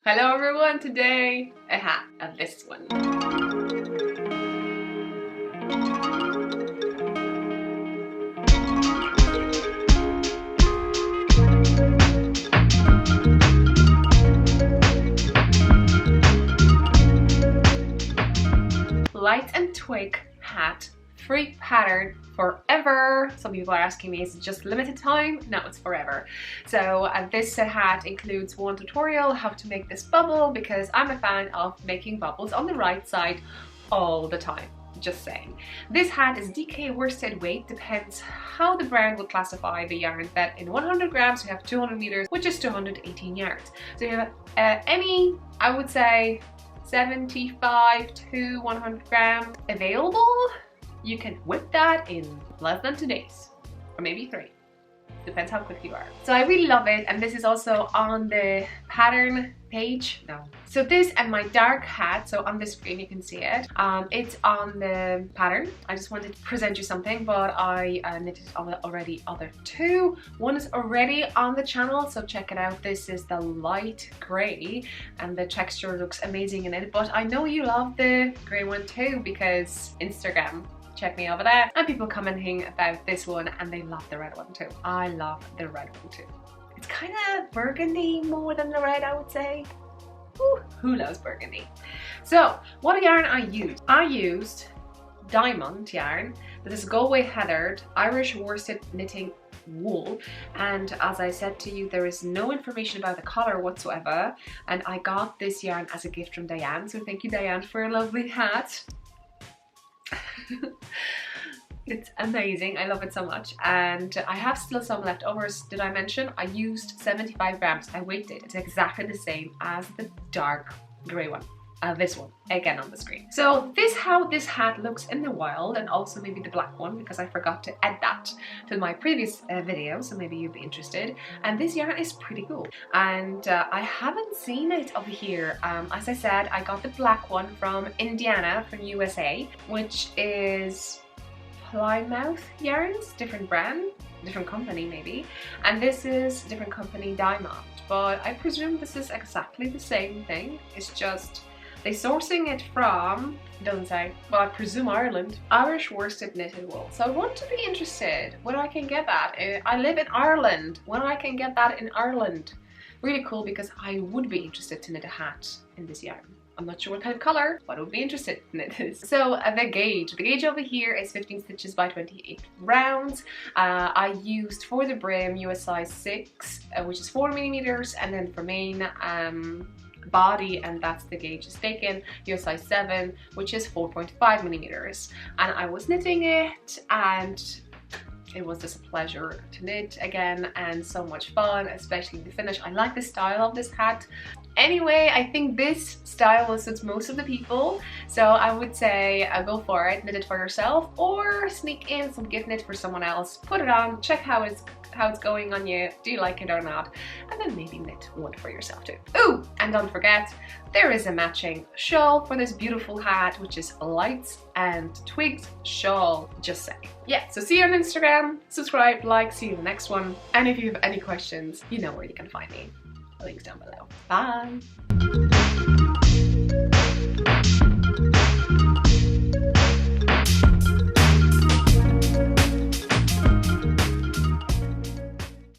Hello everyone, today a hat of this one. Light and twig hat, free pattern forever. Some people are asking me, is it just limited time? No, it's forever. So this hat includes one tutorial how to make this bubble, because I'm a fan of making bubbles on the right side all the time. Just saying. This hat is DK worsted weight, depends how the brand will classify the yarn. That in 100 grams you have 200 meters, which is 218 yards. So you have any, I would say 75 to 100 grams available. You can whip that in less than 2 days, or maybe 3. Depends how quick you are. So I really love it, and this is also on the pattern page. No. So this and my dark hat, so on the screen you can see it. It's on the pattern. I just wanted to present you something, but I knitted already other two. One is already on the channel, so check it out. This is the light grey, and the texture looks amazing in it. But I know you love the grey one too, because Instagram. Check me over there, and people commenting about this one, and they love the red one too. I love the red one too. It's kind of burgundy more than the red, I would say. Ooh, who loves burgundy? So what yarn I used? I used diamond yarn. This is Galway heathered Irish worsted knitting wool, and as I said to you, there is no information about the color whatsoever, and I got this yarn as a gift from Diane, so thank you Diane for a lovely hat. It's amazing. I love it so much, and I have still some leftovers. Did I mention I used 75 grams? I weighed it. It's exactly the same as the dark grey one. This one again on the screen. So this how this hat looks in the wild, and also maybe the black one, because I forgot to add that to my previous video, so maybe you'd be interested. And this yarn is pretty cool, and I haven't seen it over here. As I said, I got the black one from Indiana, from USA, which is Plymouth Yarns, different brand, different company maybe, and this is different company, Diamond, but I presume this is exactly the same thing. It's just they're sourcing it from, it doesn't say, but I presume Ireland. Irish worsted knitted wool. So I want to be interested when I can get that. I live in Ireland, when I can get that in Ireland. Really cool, because I would be interested to knit a hat in this yarn. I'm not sure what kind of color, but I would be interested in it. So the gauge over here is 15 stitches by 28 rounds. I used for the brim US size 6, which is 4 millimeters, and then for main body, and that's the gauge is taken, US size 7, which is 4.5 millimeters. And I was knitting it, and it was just a pleasure to knit again, and so much fun, especially the finish. I like the style of this hat. Anyway, I think this style will suit most of the people, so I would say go for it, knit it for yourself, or sneak in some gift knit for someone else. Put it on, check how it's going on you, do you like it or not, and then maybe knit one for yourself too. Ooh, and don't forget, there is a matching shawl for this beautiful hat, which is Lights and Twigs shawl, just saying. Yeah, so see you on Instagram, subscribe, like, see you in the next one, and if you have any questions, you know where you can find me. Links down below. Bye!